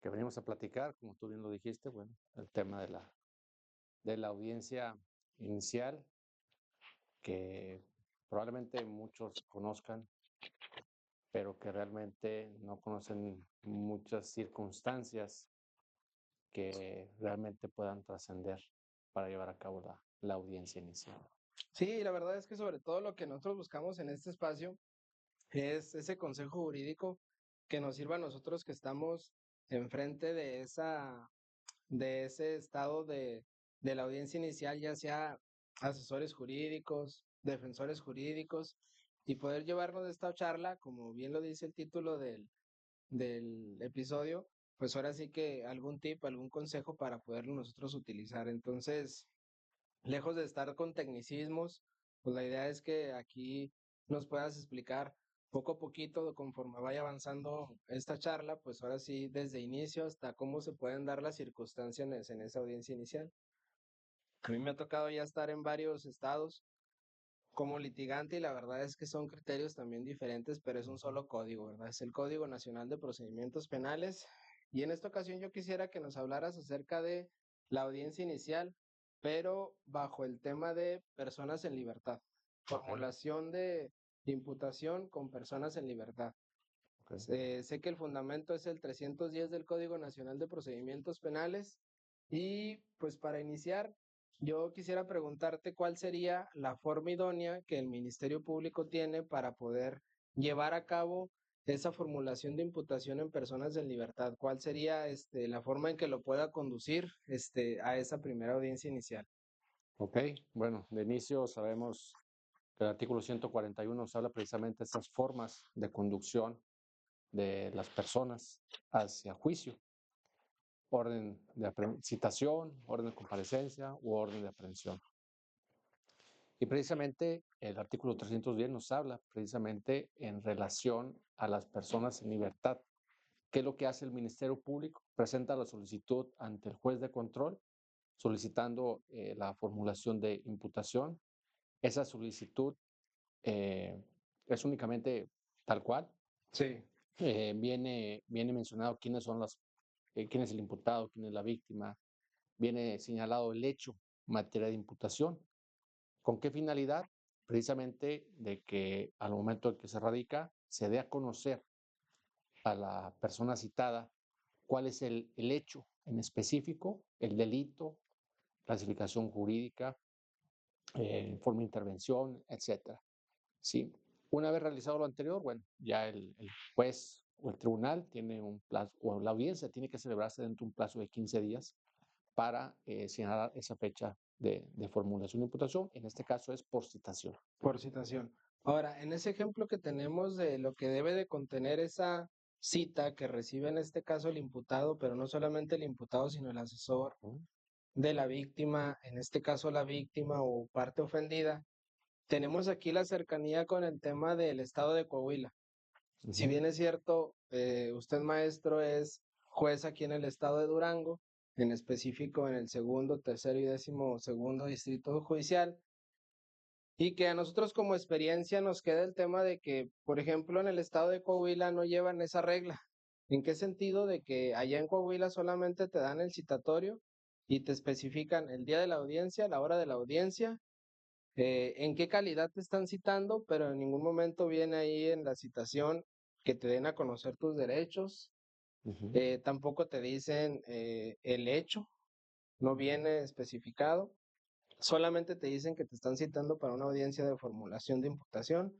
que venimos a platicar, como tú bien lo dijiste, bueno, el tema de la audiencia inicial, que probablemente muchos conozcan, pero que realmente no conocen muchas circunstancias que realmente puedan trascender para llevar a cabo la audiencia inicial. Sí, la verdad es que sobre todo lo que nosotros buscamos en este espacio es ese consejo jurídico que nos sirva a nosotros que estamos enfrente de ese estado de la audiencia inicial, ya sea asesores jurídicos, defensores jurídicos, y poder llevarnos de esta charla, como bien lo dice el título del episodio, pues ahora sí que algún tip, algún consejo para poderlo nosotros utilizar. Entonces, lejos de estar con tecnicismos, pues la idea es que aquí nos puedas explicar poco a poquito, conforme vaya avanzando esta charla, pues ahora sí, desde inicio hasta cómo se pueden dar las circunstancias en esa audiencia inicial. A mí me ha tocado ya estar en varios estados como litigante y la verdad es que son criterios también diferentes, pero es un solo código, ¿verdad? Es el Código Nacional de Procedimientos Penales. Y en esta ocasión yo quisiera que nos hablaras acerca de la audiencia inicial, pero bajo el tema de personas en libertad, formulación de imputación con personas en libertad. Okay. Sé que el fundamento es el 310 del Código Nacional de Procedimientos Penales y pues para iniciar, yo quisiera preguntarte cuál sería la forma idónea que el Ministerio Público tiene para poder llevar a cabo esa formulación de imputación en personas en libertad. ¿Cuál sería la forma en que lo pueda conducir a esa primera audiencia inicial? Ok, bueno, de inicio sabemos que el artículo 141 nos habla precisamente de esas formas de conducción de las personas hacia juicio: orden de citación, orden de comparecencia u orden de aprehensión. Y precisamente el artículo 310 nos habla precisamente en relación a las personas en libertad. ¿Qué es lo que hace el Ministerio Público? Presenta la solicitud ante el juez de control solicitando la formulación de imputación. Esa solicitud es únicamente tal cual. Sí, Viene mencionado quién es el imputado, quién es la víctima. Viene señalado el hecho, materia de imputación. ¿Con qué finalidad? Precisamente de que al momento en que se radica, se dé a conocer a la persona citada cuál es el hecho en específico, el delito, clasificación jurídica, forma de intervención, etcétera. ¿Sí? Una vez realizado lo anterior, bueno, ya el juez o el tribunal tiene un plazo, o la audiencia tiene que celebrarse dentro de un plazo de 15 días para señalar esa fecha de formulación de imputación. En este caso es por citación. por citación. Ahora, en ese ejemplo que tenemos de lo que debe de contener esa cita que recibe en este caso el imputado, pero no solamente el imputado, sino el asesor ¿No? de la víctima, en este caso la víctima o parte ofendida, tenemos aquí la cercanía con el tema del estado de Coahuila. Si Ujú. bien es cierto, usted maestro es juez aquí en el estado de Durango, en específico en el segundo, tercero y décimo segundo distrito judicial, y que a nosotros como experiencia nos queda el tema de que, por ejemplo, en el estado de Coahuila no llevan esa regla. ¿En qué sentido? De que allá en Coahuila solamente te dan el citatorio y te especifican el día de la audiencia, la hora de la audiencia, en qué calidad te están citando, pero en ningún momento viene ahí en la citación que te den a conocer tus derechos. Ujú. Tampoco te dicen el hecho, no viene especificado. Solamente te dicen que te están citando para una audiencia de formulación de imputación.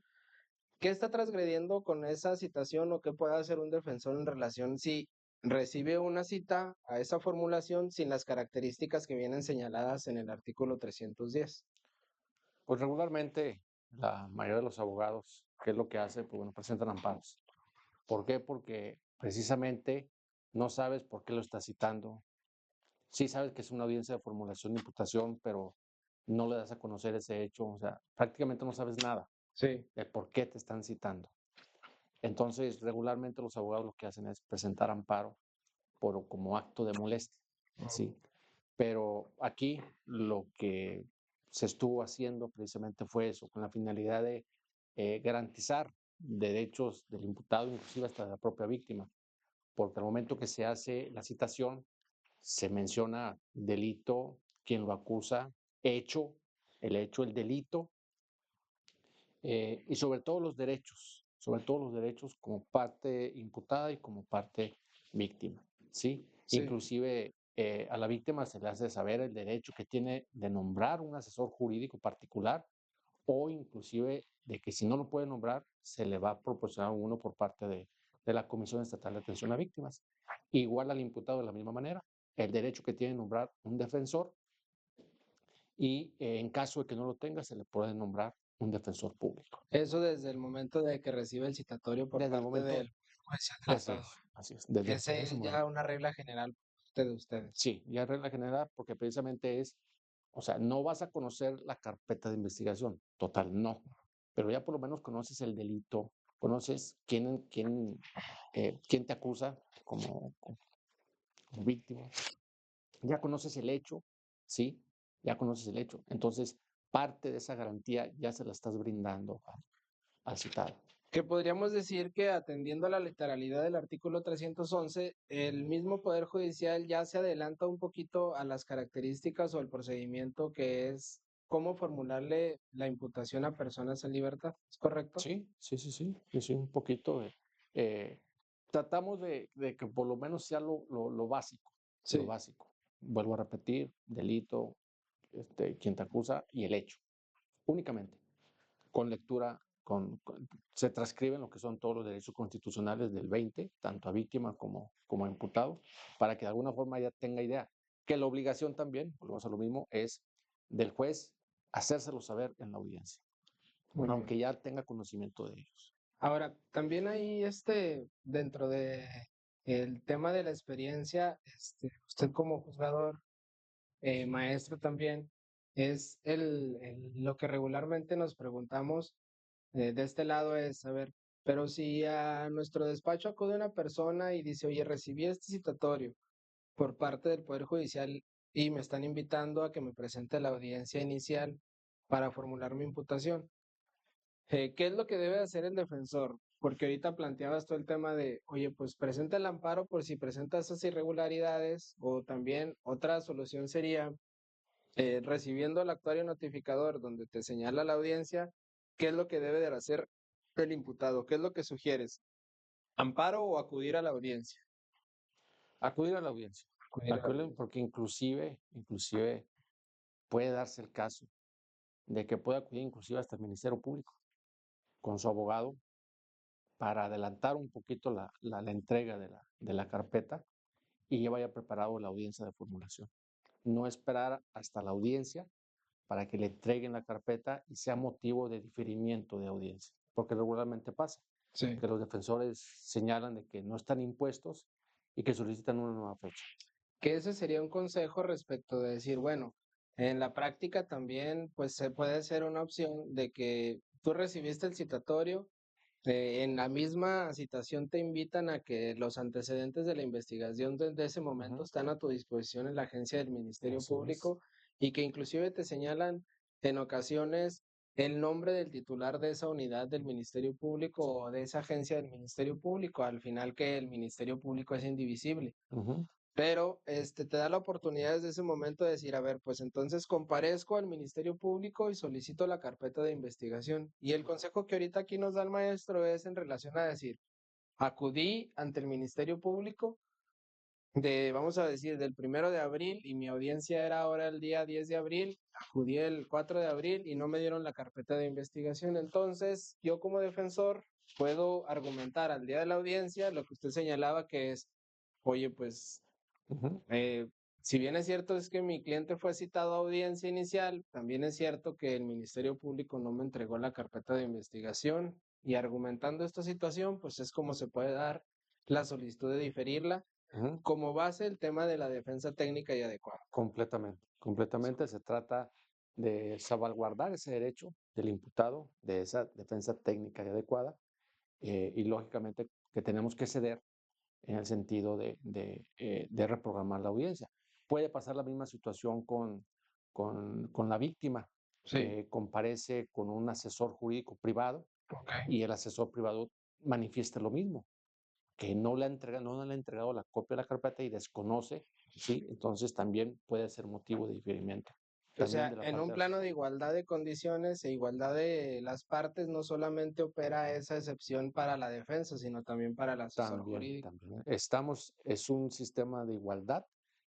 ¿Qué está transgrediendo con esa citación o qué puede hacer un defensor en relación si recibe una cita a esa formulación sin las características que vienen señaladas en el artículo 310? Pues regularmente la mayoría de los abogados, ¿qué es lo que hace? Pues bueno, presentan amparos. ¿Por qué? Porque precisamente no sabes por qué lo está citando. Sí sabes que es una audiencia de formulación de imputación, pero no le das a conocer ese hecho. O sea, prácticamente no sabes nada Sí, de por qué te están citando. Entonces, regularmente los abogados lo que hacen es presentar amparo como acto de molestia, ¿sí? Pero aquí lo que se estuvo haciendo precisamente fue eso, con la finalidad de garantizar derechos del imputado, inclusive hasta de la propia víctima. porque al momento que se hace la citación, se menciona delito, quien lo acusa, hecho, el delito, y sobre todo los derechos como parte imputada y como parte víctima, ¿sí? Sí. Inclusive a la víctima se le hace saber el derecho que tiene de nombrar un asesor jurídico particular o inclusive de que si no lo puede nombrar, se le va a proporcionar uno por parte de la Comisión Estatal de Atención a Víctimas. Igual al imputado de la misma manera, el derecho que tiene de nombrar un defensor y en caso de que no lo tenga, se le puede nombrar un defensor público. Eso desde el momento de que recibe el citatorio por Desde el parte momento, del juez del Estado. así es, desde Ese ese es momento. ya una regla general de ustedes. Sí, ya regla general, porque precisamente es, o sea, no vas a conocer la carpeta de investigación, total, no, pero ya por lo menos conoces el delito, conoces quién te acusa como víctima, ya conoces el hecho, ¿sí? Ya conoces el hecho. Entonces, parte de esa garantía ya se la estás brindando al citado. Que podríamos decir que atendiendo a la literalidad del artículo 311, el mismo Poder Judicial ya se adelanta un poquito a las características o el procedimiento que es cómo formularle la imputación a personas en libertad. ¿Es correcto? Sí, sí, sí, sí, sí, sí, un poquito. Eh, tratamos de que por lo menos sea lo básico, lo Sí. básico. Vuelvo a repetir, delito, quien te acusa y el hecho, únicamente. Con lectura, se transcriben lo que son todos los derechos constitucionales del 20, tanto a víctima como a imputado, para que de alguna forma ya tenga idea. Que la obligación también, volvemos a lo mismo, es del juez hacérselo saber en la audiencia, Muy bien. aunque ya tenga conocimiento de ellos. Ahora, también ahí dentro de el tema de la experiencia, usted como juzgador, maestro también, es lo que regularmente nos preguntamos de este lado es, a ver, pero si a nuestro despacho acude una persona y dice, oye, recibí este citatorio por parte del Poder Judicial y me están invitando a que me presente a la audiencia inicial para formular mi imputación. ¿Qué es lo que debe hacer el defensor? Porque ahorita planteabas todo el tema de, oye, pues presenta el amparo por si presenta esas irregularidades, o también otra solución sería, recibiendo el actuario notificador donde te señala la audiencia, ¿qué es lo que debe de hacer el imputado? ¿Qué es lo que sugieres? ¿Amparo o acudir a la audiencia? Acudir a la audiencia, Acudir a la audiencia. porque inclusive puede darse el caso de que pueda acudir inclusive hasta el Ministerio Público con su abogado para adelantar un poquito la entrega de la carpeta y ya vaya preparado la audiencia de formulación. No esperar hasta la audiencia para que le entreguen la carpeta y sea motivo de diferimiento de audiencia, porque regularmente pasa Sí. que los defensores señalan de que no están impuestos y que solicitan una nueva fecha. Que ese sería un consejo respecto de decir, bueno, en la práctica también, pues se puede ser una opción de que tú recibiste el citatorio, en la misma citación te invitan a que los antecedentes de la investigación desde ese momento Ujú, están a tu disposición en la agencia del Ministerio así es. Público y que inclusive te señalan en ocasiones el nombre del titular de esa unidad del Ministerio Público o de esa agencia del Ministerio Público, al final que el Ministerio Público es indivisible. Ujú, Pero te da la oportunidad desde ese momento de decir, a ver, pues entonces comparezco al Ministerio Público y solicito la carpeta de investigación. Y el consejo que ahorita aquí nos da el maestro es en relación a decir, acudí ante el Ministerio Público vamos a decir, del 1 de abril y mi audiencia era ahora el día 10 de abril, acudí el 4 de abril y no me dieron la carpeta de investigación. Entonces, yo como defensor puedo argumentar al día de la audiencia lo que usted señalaba que es, oye, pues ujú. eh, si bien es cierto es que mi cliente fue citado a audiencia inicial, también es cierto que el Ministerio Público no me entregó la carpeta de investigación y argumentando esta situación, pues es como se puede dar la solicitud de diferirla Ujú. como base el tema de la defensa técnica y adecuada. Completamente, completamente se trata de salvaguardar ese derecho del imputado, de esa defensa técnica y adecuada, y lógicamente que tenemos que ceder en el sentido de reprogramar la audiencia. Puede pasar la misma situación con la víctima, Sí, que comparece con un asesor jurídico privado ok. y el asesor privado manifiesta lo mismo. que no le ha entregado la copia de la carpeta y desconoce, ¿sí? Entonces también puede ser motivo de diferimiento. O También sea, de la en parte un de plano de igualdad de condiciones e igualdad de las partes, no solamente opera esa excepción para la defensa, sino también para el asesor jurídico. también. Es un sistema de igualdad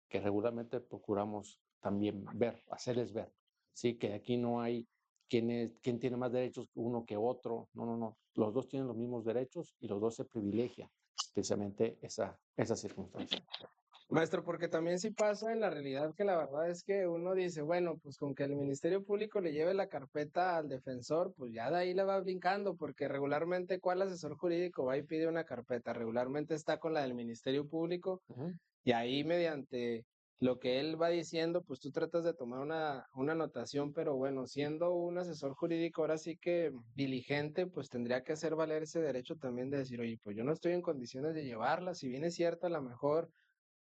que regularmente procuramos también ver, hacerles ver, ¿sí? Que aquí no hay quién tiene más derechos uno que otro, no, no, no, los dos tienen los mismos derechos y los dos se privilegia precisamente esa circunstancia. Maestro, porque también sí pasa en la realidad que la verdad es que uno dice, bueno, pues con que el Ministerio Público le lleve la carpeta al defensor, pues ya de ahí le va brincando, porque regularmente, ¿cuál asesor jurídico va y pide una carpeta? Regularmente está con la del Ministerio Público Ujú. y ahí mediante lo que él va diciendo, pues tú tratas de tomar una anotación, pero bueno, siendo un asesor jurídico ahora sí que diligente, pues tendría que hacer valer ese derecho también de decir, oye, pues yo no estoy en condiciones de llevarla, si bien es cierto, a lo mejor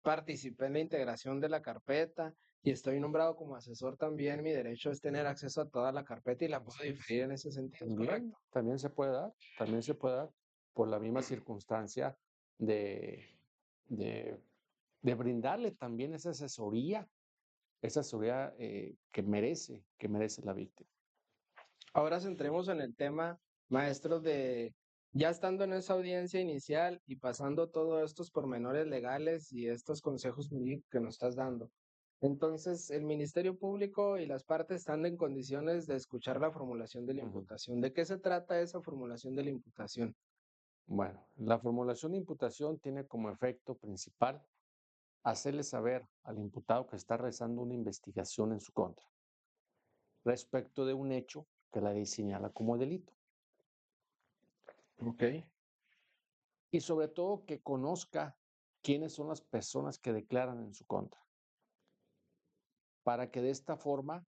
participé en la integración de la carpeta y estoy nombrado como asesor también, mi derecho es tener acceso a toda la carpeta y la puedo Así es. diferir en ese sentido, ¿es También, correcto? también se puede dar por la misma circunstancia de, de, de brindarle también esa asesoría que merece la víctima. Ahora centremos en el tema, maestro, de ya estando en esa audiencia inicial y pasando todos estos pormenores legales y estos consejos jurídicos que nos estás dando. Entonces, el Ministerio Público y las partes están en condiciones de escuchar la formulación de la Ujú. imputación. ¿De qué se trata esa formulación de la imputación? Bueno, la formulación de imputación tiene como efecto principal hacerle saber al imputado que está realizando una investigación en su contra respecto de un hecho que la ley señala como delito. Ok. Y sobre todo que conozca quiénes son las personas que declaran en su contra, para que de esta forma,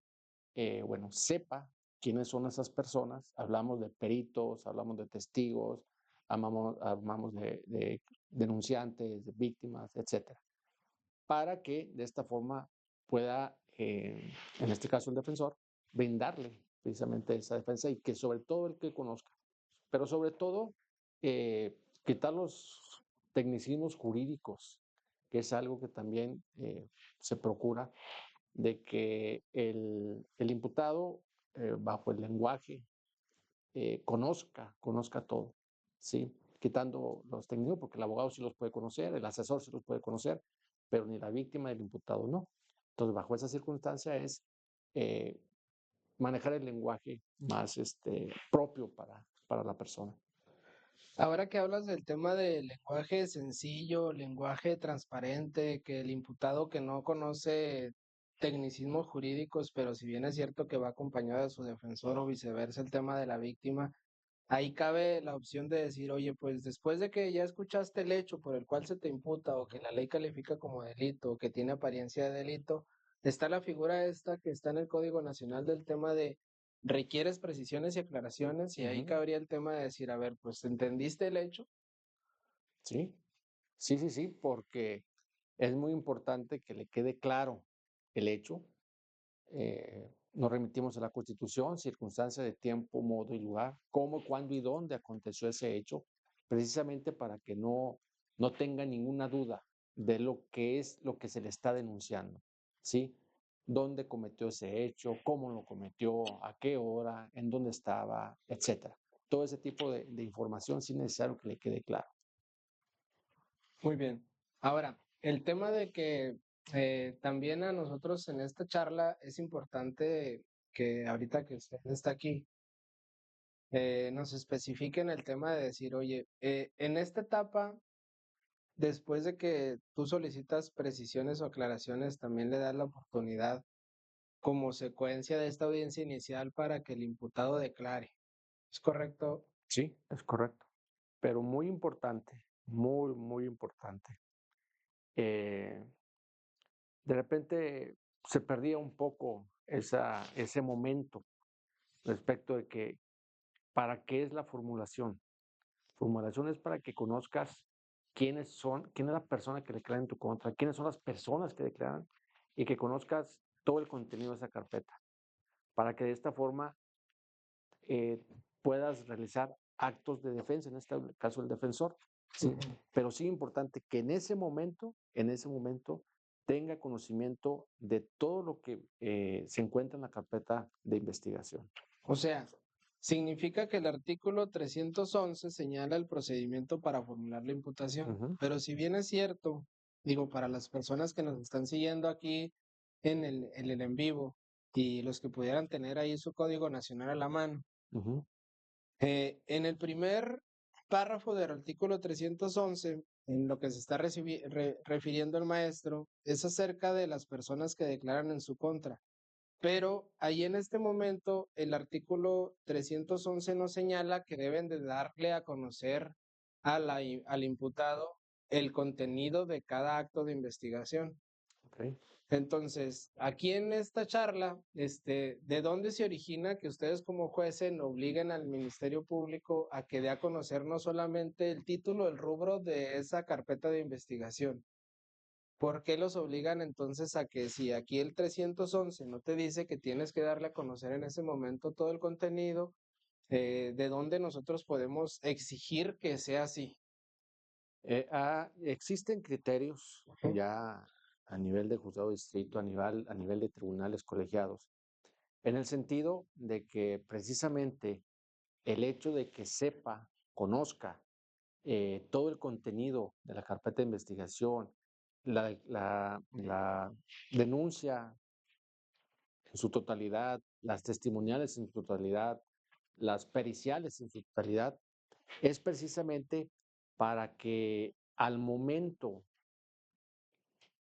bueno, sepa quiénes son esas personas. Hablamos de peritos, hablamos de testigos, hablamos de denunciantes, de víctimas, etcétera, para que de esta forma pueda, en este caso el defensor, brindarle precisamente esa defensa y que sobre todo el que conozca, pero sobre todo quitar los tecnicismos jurídicos, que es algo que también se procura de que el imputado, bajo el lenguaje, conozca todo, ¿sí? Quitando los técnicos, porque el abogado sí los puede conocer, el asesor sí los puede conocer, pero ni la víctima ni el imputado no. Entonces, bajo esa circunstancia es eh, manejar el lenguaje más propio para la persona. Ahora que hablas del tema del lenguaje sencillo, lenguaje transparente, que el imputado que no conoce tecnicismos jurídicos, pero si bien es cierto que va acompañado de su defensor o viceversa el tema de la víctima, ahí cabe la opción de decir, oye, pues después de que ya escuchaste el hecho por el cual se te imputa o que la ley califica como delito o que tiene apariencia de delito, está la figura esta que está en el Código Nacional del tema de requieres precisiones y aclaraciones y ahí Ujú. cabría el tema de decir, a ver, pues ¿entendiste el hecho? Sí, sí, sí, sí, porque es muy importante que le quede claro el hecho. Nos remitimos a la Constitución, circunstancia de tiempo, modo y lugar, cómo, cuándo y dónde aconteció ese hecho, precisamente para que no tenga ninguna duda de lo que es lo que se le está denunciando, ¿sí? Dónde cometió ese hecho, cómo lo cometió, a qué hora, en dónde estaba, etcétera. Todo ese tipo de información sí es necesario que le quede claro. Muy bien. Ahora, el tema de que también a nosotros en esta charla es importante que ahorita que usted está aquí, nos especifiquen el tema de decir, oye, en esta etapa, después de que tú solicitas precisiones o aclaraciones, también le das la oportunidad como secuencia de esta audiencia inicial para que el imputado declare. ¿Es correcto? Sí, es correcto. Pero muy importante, muy, muy importante. Eh, de repente se perdía un poco ese momento respecto de que para qué es la formulación. Formulación es para que conozcas quién es la persona que declara en tu contra, quiénes son las personas que declaran y que conozcas todo el contenido de esa carpeta, para que de esta forma eh, puedas realizar actos de defensa, en este caso el defensor, ¿sí? Pero sí es importante que en ese momento, tenga conocimiento de todo lo que se encuentra en la carpeta de investigación. O sea, significa que el artículo 311 señala el procedimiento para formular la imputación, Ujú, pero si bien es cierto, digo, para las personas que nos están siguiendo aquí en el en vivo y los que pudieran tener ahí su código nacional a la mano, ujú, en el primer párrafo del artículo 311, en lo que se está refiriendo el maestro, es acerca de las personas que declaran en su contra. Pero ahí en este momento el artículo 311 nos señala que deben de darle a conocer al imputado el contenido de cada acto de investigación. ok. Entonces, aquí en esta charla, ¿de dónde se origina que ustedes como jueces obliguen al Ministerio Público a que dé a conocer no solamente el título, el rubro de esa carpeta de investigación? ¿Por qué los obligan entonces a que si aquí el 311 no te dice que tienes que darle a conocer en ese momento todo el contenido, de dónde nosotros podemos exigir que sea así? Existen criterios Ujú. ya a nivel de juzgado de distrito, a nivel de tribunales colegiados, en el sentido de que precisamente el hecho de que sepa, conozca todo el contenido de la carpeta de investigación, la denuncia en su totalidad, las testimoniales en su totalidad, las periciales en su totalidad, es precisamente para que al momento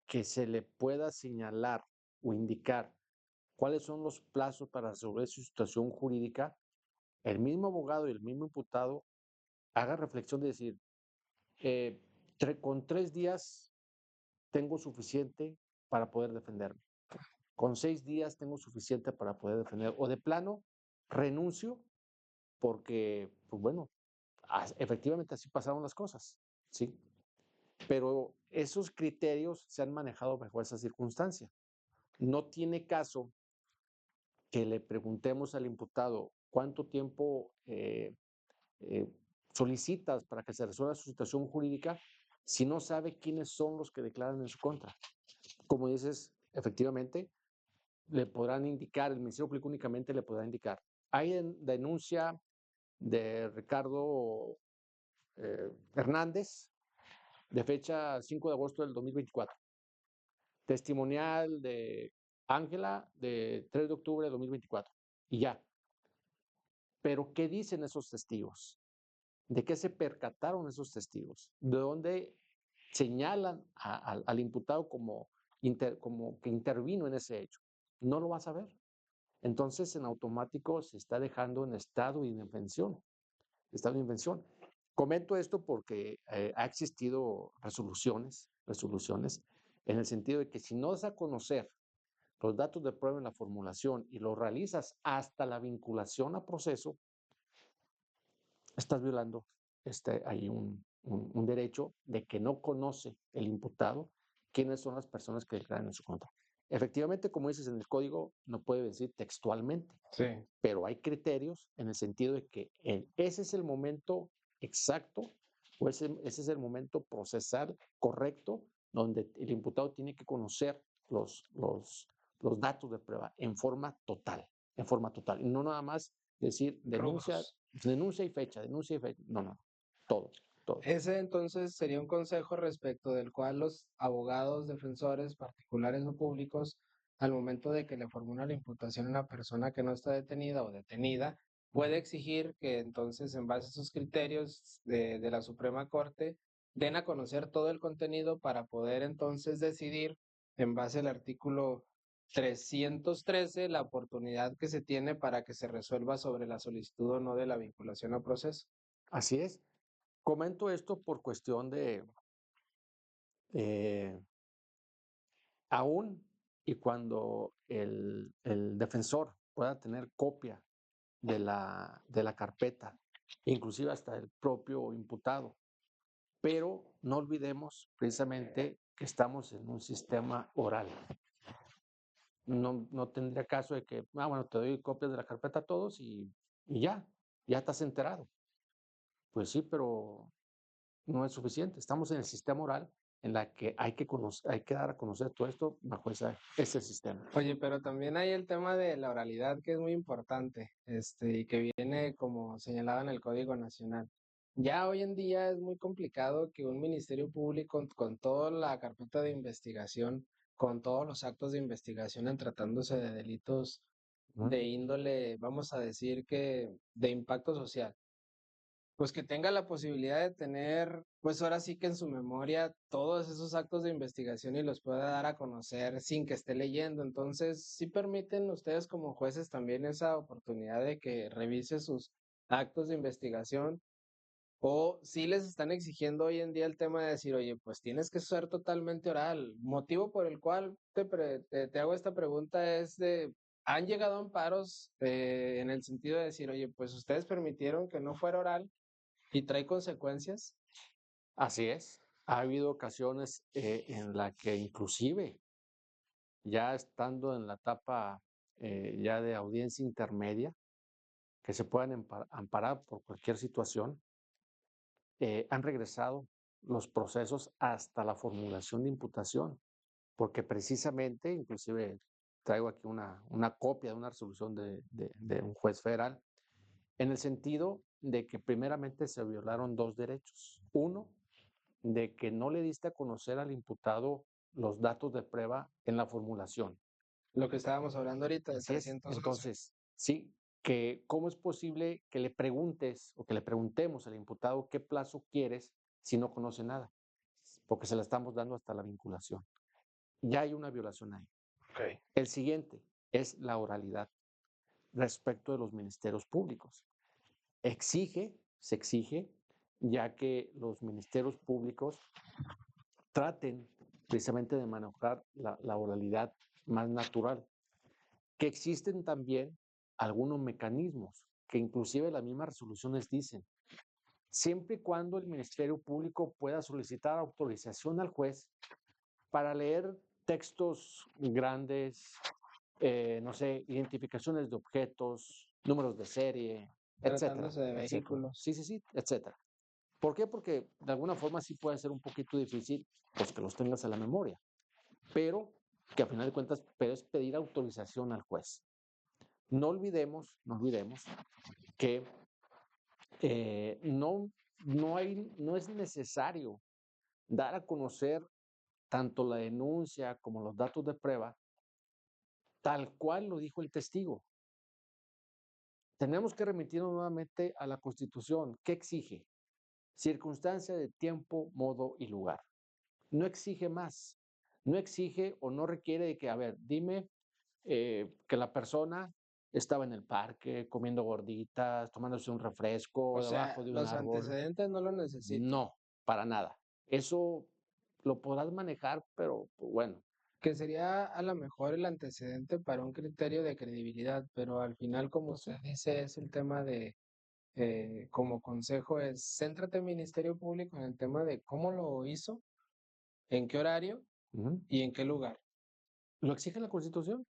que se le pueda señalar o indicar cuáles son los plazos para resolver su situación jurídica, el mismo abogado y el mismo imputado haga reflexión de decir, eh, con 3 días tengo suficiente para poder defenderme. Con 6 días tengo suficiente para poder defender. O de plano, renuncio porque, pues bueno, efectivamente así pasaron las cosas, ¿sí? Pero esos criterios se han manejado bajo esa circunstancia. No tiene caso que le preguntemos al imputado cuánto tiempo eh, solicitas para que se resuelva su situación jurídica si no sabe quiénes son los que declaran en su contra. Como dices, efectivamente, le podrán indicar, el Ministerio Público únicamente le podrá indicar. Hay denuncia de Ricardo Hernández de fecha 5 de agosto del 2024. Testimonial de Ángela de 3 de octubre de 2024. Y ya. Pero, ¿qué dicen esos testigos? ¿De qué se percataron esos testigos? ¿De dónde señalan al imputado como que intervino en ese hecho? No lo vas a ver. Entonces, en automático se está dejando en estado de indefensión. Estado de indefensión. Comento esto porque ha existido resoluciones, en el sentido de que si no das a conocer los datos de prueba en la formulación y lo realizas hasta la vinculación a proceso, estás violando hay un derecho de que no conoce el imputado quiénes son las personas que declaran en su contra. Efectivamente, como dices en el código, no puede decir textualmente, Sí. pero hay criterios en el sentido de que ese es el momento exacto o ese es el momento procesal correcto donde el imputado tiene que conocer los datos de prueba en forma total, y no nada más decir Rubros. denuncia y fecha, no, no, todo, todo. Ese entonces sería un consejo respecto del cual los abogados, defensores, particulares o públicos, al momento de que le formula la imputación a una persona que no está detenida o detenida, puede exigir que entonces, en base a esos criterios de la Suprema Corte, den a conocer todo el contenido para poder entonces decidir, en base al artículo 313, la oportunidad que se tiene para que se resuelva sobre la solicitud o no de la vinculación a proceso. Así es. Comento esto por cuestión de, eh, aún y cuando el defensor pueda tener copia de la carpeta, inclusive hasta el propio imputado. Pero no olvidemos precisamente que estamos en un sistema oral. No tendría caso de que, bueno, te doy copias de la carpeta a todos y ya estás enterado. Pues sí, pero no es suficiente. Estamos en el sistema oral en la que hay que dar a conocer todo esto bajo ese sistema. Oye, pero también hay el tema de la oralidad que es muy importante, y que viene como señalado en el Código Nacional. Ya hoy en día es muy complicado que un ministerio público con toda la carpeta de investigación, con todos los actos de investigación en tratándose de delitos Ujú. de índole, vamos a decir que de impacto social, pues que tenga la posibilidad de tener, pues ahora sí que en su memoria todos esos actos de investigación y los pueda dar a conocer sin que esté leyendo. Entonces, sí permiten ustedes como jueces también esa oportunidad de que revise sus actos de investigación o sí les están exigiendo hoy en día el tema de decir, oye, pues tienes que ser totalmente oral. Motivo por el cual te hago esta pregunta es de, ¿han llegado amparos en el sentido de decir, oye, pues ustedes permitieron que no fuera oral y trae consecuencias? Así es. Ha habido ocasiones en la que inclusive ya estando en la etapa ya de audiencia intermedia, que se puedan amparar por cualquier situación, han regresado los procesos hasta la formulación de imputación, porque precisamente, inclusive traigo aquí una copia de una resolución de un juez federal, en el sentido de que primeramente se violaron dos derechos. Uno, de que no le diste a conocer al imputado los datos de prueba en la formulación. Lo que estábamos hablando ahorita de Así es. 311. Entonces, sí, que cómo es posible que le preguntes o que le preguntemos al imputado qué plazo quieres si no conoce nada, porque se la estamos dando hasta la vinculación. Ya hay una violación ahí. Ok. El siguiente es la oralidad respecto de los ministerios públicos. Se exige, ya que los ministerios públicos traten precisamente de manejar la oralidad más natural, que existen también algunos mecanismos que inclusive las mismas resoluciones dicen, siempre y cuando el Ministerio Público pueda solicitar autorización al juez para leer textos grandes, no sé, identificaciones de objetos, números de serie, etcétera, Tratándose de etcétera. vehículos. Sí, sí, sí, etcétera. ¿Por qué? Porque de alguna forma sí puede ser un poquito difícil pues, que los tengas en la memoria, pero que a final de cuentas pero es pedir autorización al juez. No olvidemos que no es necesario dar a conocer tanto la denuncia como los datos de prueba, tal cual lo dijo el testigo. Tenemos que remitirnos nuevamente a la Constitución. ¿Qué exige? Circunstancia de tiempo, modo y lugar. No exige más. No exige o no requiere de que, a ver, dime que la persona estaba en el parque comiendo gorditas, tomándose un O refresco sea, debajo de un los árbol. antecedentes no lo necesito. No, para nada. Eso lo podrás manejar, pero pues, bueno. Que sería a lo mejor el antecedente para un criterio de credibilidad, pero al final, como usted dice, es el tema de, como consejo, es céntrate Ministerio Público en el tema de cómo lo hizo, en qué horario Ujú. y en qué lugar. ¿Lo exige la Constitución?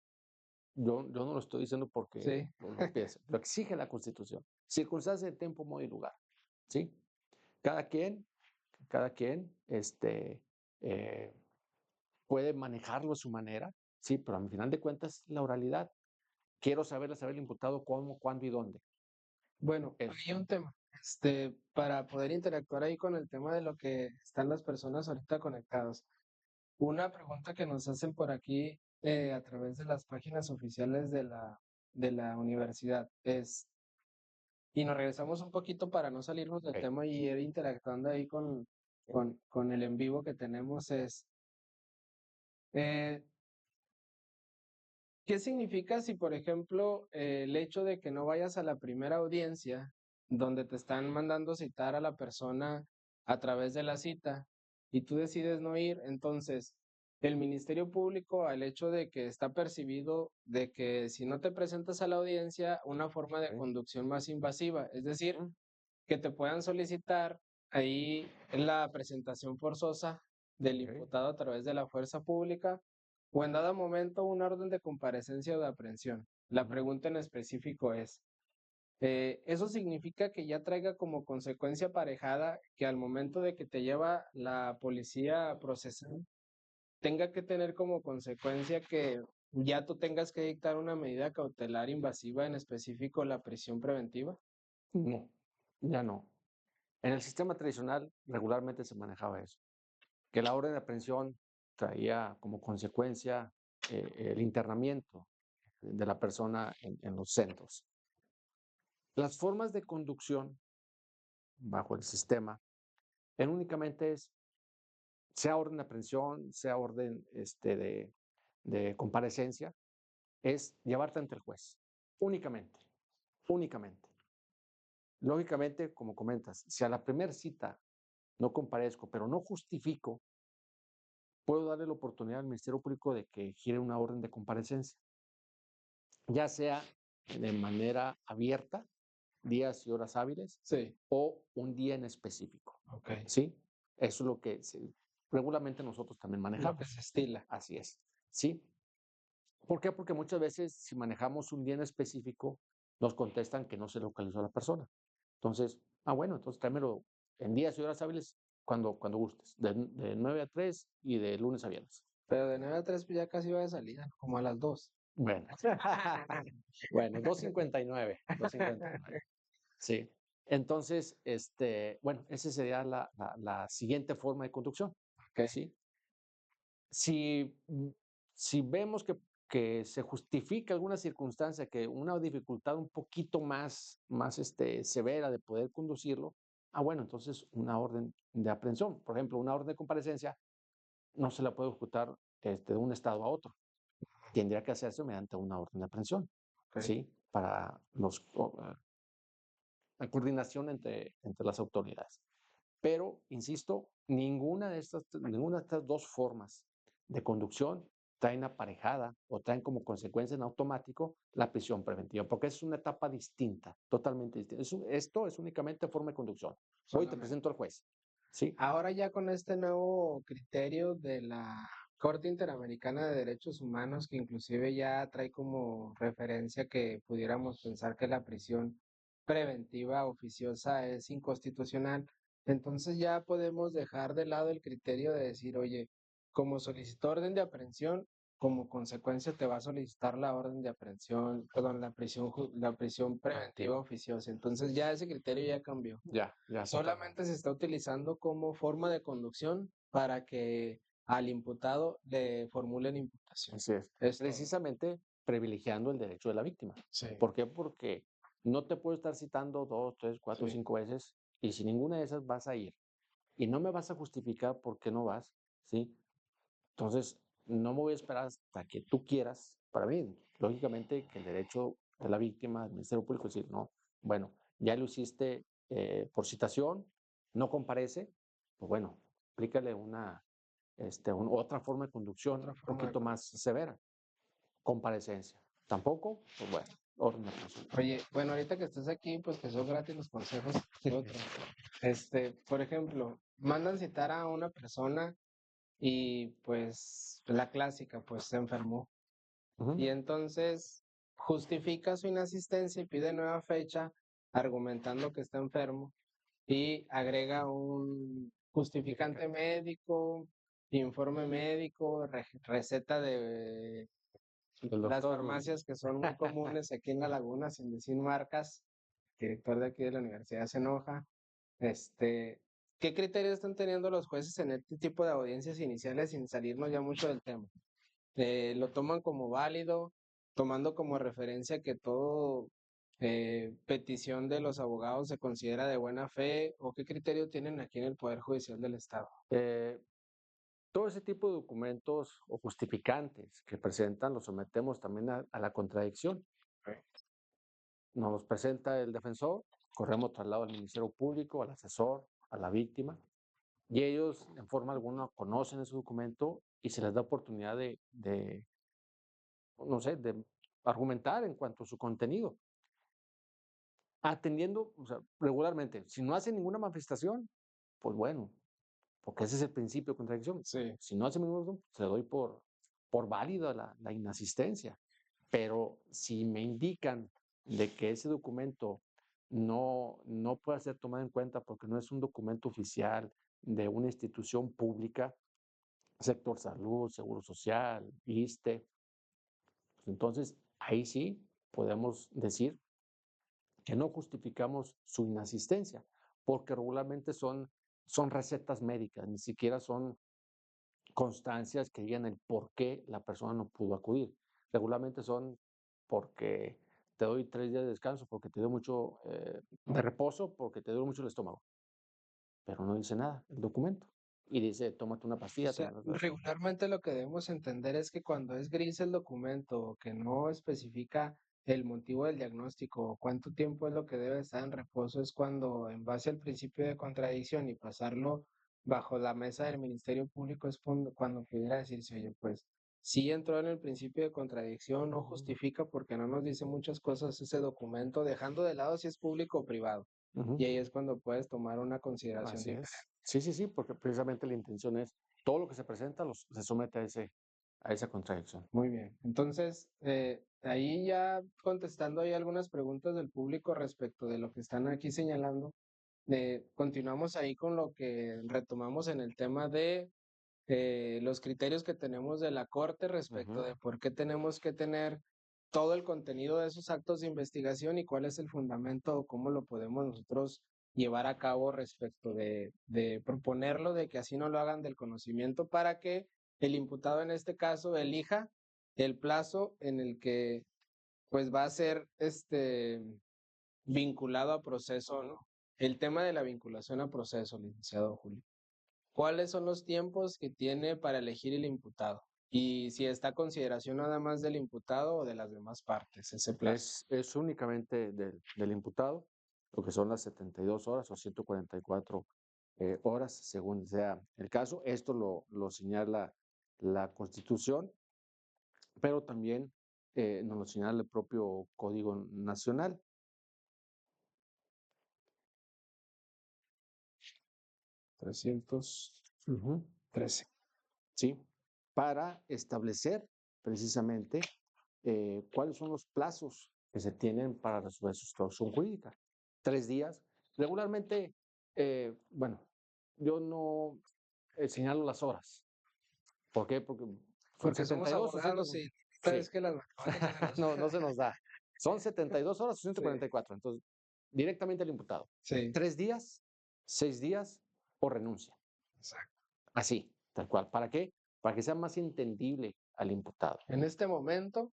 Yo no lo estoy diciendo porque Sí, lo piense. Lo exige la Constitución. Circunstancia de tiempo, modo y lugar. ¿Sí? Cada quien, cada quien eh, puede manejarlo a su manera, sí, pero al final de cuentas la oralidad. Quiero saber el imputado cómo, cuándo y dónde. bueno, Es, hay un tema, para poder interactuar ahí con el tema de lo que están las personas ahorita conectadas. Una pregunta que nos hacen por aquí a través de las páginas oficiales de la universidad es, y nos regresamos un poquito para no salirnos del ok, tema y ir interactuando ahí con el en vivo que tenemos, es, eh, ¿qué significa si, por ejemplo, el hecho de que no vayas a la primera audiencia, donde te están mandando citar a la persona a través de la cita, y tú decides no ir? Entonces, el Ministerio Público, al hecho de que está percibido de que si no te presentas a la audiencia, una forma de ok. conducción más invasiva, es decir, Ujú, que te puedan solicitar ahí la presentación forzosa del ok. imputado a través de la fuerza pública o en dado momento una orden de comparecencia o de aprehensión. La Ujú. pregunta en específico es, Eso significa que ya traiga como consecuencia aparejada que al momento de que te lleva la policía a procesar, tenga que tener como consecuencia que ya tú tengas que dictar una medida cautelar invasiva, en específico la prisión preventiva. No, ya no. En el sistema tradicional regularmente se manejaba eso, que la orden de aprehensión traía como consecuencia el internamiento de la persona en los centros. Las formas de conducción bajo el sistema únicamente es, sea orden de aprehensión, sea orden de comparecencia, es llevarte ante el juez, únicamente, únicamente. Lógicamente, como comentas, si a la primera cita no comparezco, pero no justifico, puedo darle la oportunidad al Ministerio Público de que gire una orden de comparecencia, ya sea de manera abierta, días y horas hábiles, Sí, o un día en específico, ok. ¿sí? Eso es lo que regularmente nosotros también Lo que se manejamos. estila. Así es, ¿sí? ¿Por qué? Porque muchas veces si manejamos un día en específico, nos contestan que no se localizó a la persona. Entonces, bueno, entonces tráemelo en días y horas hábiles cuando gustes, de 9 a 3 y de lunes a viernes. Pero de 9 a 3 pues ya casi va de salida, ¿no? Como a las 2. Bueno, bueno, 2:59, 2:59. Sí. Entonces, bueno, esa sería la siguiente forma de conducción, Ok. ¿sí? Si, si vemos que se justifica alguna circunstancia, que una dificultad un poquito más severa de poder conducirlo, bueno, entonces una orden de aprehensión. Por ejemplo, una orden de comparecencia no se la puede ejecutar de un estado a otro. Tendría que hacerse mediante una orden de aprehensión, Ok. ¿sí? Para la coordinación entre las autoridades. Pero, insisto, ninguna de estas dos formas de conducción traen aparejada o traen como consecuencia en automático la prisión preventiva, porque es una etapa distinta, totalmente distinta. Esto es únicamente forma de conducción. Hoy te Solamente. presento al juez. ¿Sí? Ahora ya con este nuevo criterio de la Corte Interamericana de Derechos Humanos, que inclusive ya trae como referencia que pudiéramos pensar que la prisión preventiva oficiosa es inconstitucional, entonces ya podemos dejar de lado el criterio de decir, oye, como solicitó orden de aprehensión, como consecuencia te va a solicitar la orden de aprehensión, perdón, la prisión preventiva oficiosa. Entonces ya ese criterio ya cambió. Ya, ya, totalmente. Solamente se está utilizando como forma de conducción para que al imputado le formulen imputación. Así es. Es todo. Precisamente privilegiando el derecho de la víctima. Sí, ¿Por qué? Porque no te puedo estar citando 2, 3, 4, sí, 5 veces y si ninguna de esas vas a ir y no me vas a justificar por qué no vas, ¿sí? Entonces, no me voy a esperar hasta que tú quieras. Para mí, lógicamente, que el derecho de la víctima, del Ministerio Público, es decir, no, bueno, ya lo hiciste por citación, no comparece, pues bueno, aplícale otra forma de conducción otra un forma de poquito más conducción. severa, comparecencia. Tampoco, pues bueno, orden de aprehensión. Oye, bueno, ahorita que estás aquí, pues que son gratis los consejos. Otro. Por ejemplo, mandan citar a una persona y pues la clásica, pues se enfermó. Y Ujú. entonces justifica su inasistencia y pide nueva fecha argumentando que está enfermo y agrega un justificante médico, informe médico, receta de El las doctor, farmacias que son muy comunes aquí en La Laguna, sin decir marcas. El director de aquí de la universidad se enoja. ¿Qué criterios están teniendo los jueces en este tipo de audiencias iniciales sin salirnos ya mucho del tema? Lo toman como válido, tomando como referencia que todo petición de los abogados se considera de buena fe, o qué criterio tienen aquí en el Poder Judicial del Estado. eh, todo ese tipo de documentos o justificantes que presentan los sometemos también a la contradicción. Ok. Nos los presenta el defensor, corremos traslado al Ministerio Público, al asesor, a la víctima, y ellos en forma alguna conocen ese documento y se les da oportunidad no sé, de argumentar en cuanto a su contenido, atendiendo, o sea, regularmente. Si no hace ninguna manifestación, pues bueno, porque ese es el principio de contradicción. Sí, Si no hace ninguna manifestación, se le doy por válida la inasistencia. Pero si me indican de que ese documento no pueda ser tomado en cuenta porque no es un documento oficial de una institución pública, sector salud, seguro social, ISSSTE, pues entonces ahí sí podemos decir que no justificamos su inasistencia, porque regularmente son recetas médicas, ni siquiera son constancias que digan el por qué la persona no pudo acudir. Regularmente son porque te doy 3 días de descanso, porque te doy mucho de reposo, porque te duele mucho el estómago, pero no dice nada el documento. Y dice, tómate una O pastilla, sea, tómate otra. regularmente lo que debemos entender es que cuando es gris el documento o que no especifica el motivo del diagnóstico o cuánto tiempo es lo que debe estar en reposo, es cuando, en base al principio de contradicción y pasarlo bajo la mesa del Ministerio Público, es cuando pudiera decirse, oye, pues sí entró en el principio de contradicción, no justifica porque no nos dice muchas cosas ese documento, dejando de lado si es público o privado. Ujú. Y ahí es cuando puedes tomar una consideración Así diferente. es. Sí, sí, sí, porque precisamente la intención es todo lo que se presenta se somete a esa contradicción. Muy bien. Entonces, ahí ya contestando hay algunas preguntas del público respecto de lo que están aquí señalando. Continuamos ahí con lo que retomamos en el tema de los criterios que tenemos de la Corte respecto Ujú. de por qué tenemos que tener todo el contenido de esos actos de investigación y cuál es el fundamento o cómo lo podemos nosotros llevar a cabo respecto de proponerlo, de que así no lo hagan del conocimiento para que el imputado en este caso elija el plazo en el que pues va a ser vinculado a proceso, ¿no? El tema de la vinculación a proceso, licenciado Julio. ¿Cuáles son los tiempos que tiene para elegir el imputado? Y si está a consideración nada más del imputado o de las demás partes, ese plazo. Es únicamente del imputado, lo que son las 72 horas o 144 horas, según sea el caso. Esto lo señala la Constitución, pero también nos lo señala el propio Código Nacional. 313. ¿Sí? Para establecer precisamente cuáles son los plazos que se tienen para resolver su situación jurídica. 3 días. Regularmente, bueno, yo no señalo las horas. ¿Por qué? Porque son Porque somos 72 o 100. abogados y Sí, es que las matemáticas se nos... no, no se nos da. Son 72 horas o Sí, 144. Entonces, directamente al imputado. sí, 3 días, 6 días o renuncia. exacto. Así, tal cual. ¿Para qué? Para que sea más entendible al imputado. En este momento,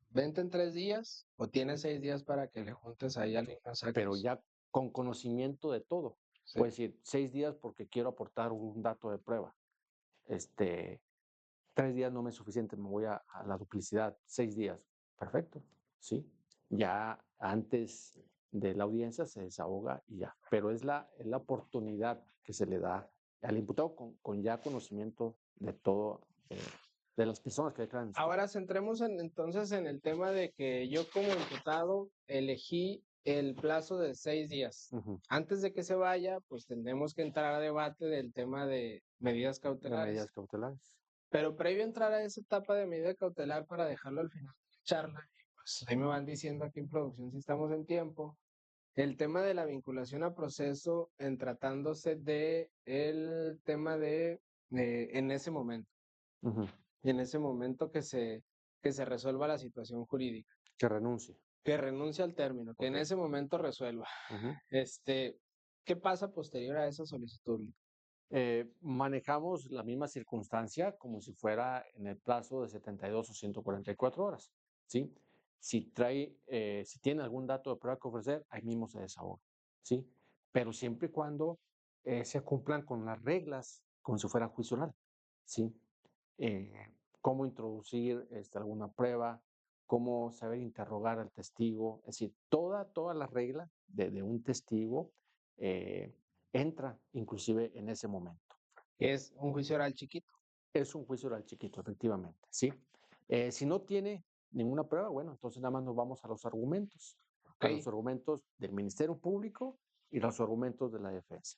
vente en 3 días o tienes 6 días para que le juntes ahí algunos Pero actos. ya con conocimiento de todo. Sí, Puedes decir 6 días porque quiero aportar un dato de prueba. Este, 3 días no me es suficiente, me voy a la duplicidad. 6 días, perfecto, sí. Ya antes de la audiencia se desahoga y ya. Pero es la oportunidad que se le da al imputado con ya conocimiento de todo, de las personas que declaran en su contra. ahora centremos entonces en el tema de que yo como imputado elegí el plazo de 6 días. Ujú. Antes de que se vaya, pues tendremos que entrar a debate del tema de medidas De medidas cautelares. cautelares. Pero previo a entrar a esa etapa de medida cautelar para dejarlo al final de la charla, pues ahí me van diciendo aquí en producción si estamos en tiempo. El tema de la vinculación a proceso en tratándose de el tema de Ujú. en ese momento que se resuelva la situación jurídica, Que renuncie. que renuncie al término, que en Ok. ese momento resuelva. Ujú. Este, ¿Qué pasa posterior a esa solicitud? Manejamos la misma circunstancia como si fuera en el plazo de 72 o 144 horas, ¿sí? Si tiene algún dato de prueba que ofrecer, ahí mismo se desahoga, ¿sí? Pero siempre y cuando se cumplan con las reglas, como si fuera juicio oral, ¿sí? Eh, Cómo introducir alguna prueba, cómo saber interrogar al testigo, es decir, toda la regla de un testigo eh, entra inclusive en ese momento. Es un juicio oral chiquito. Es un juicio oral chiquito, efectivamente, ¿sí? Si no tiene ninguna prueba, bueno, entonces nada más nos vamos ¿Ok? a los argumentos del Ministerio Público y los argumentos de la defensa.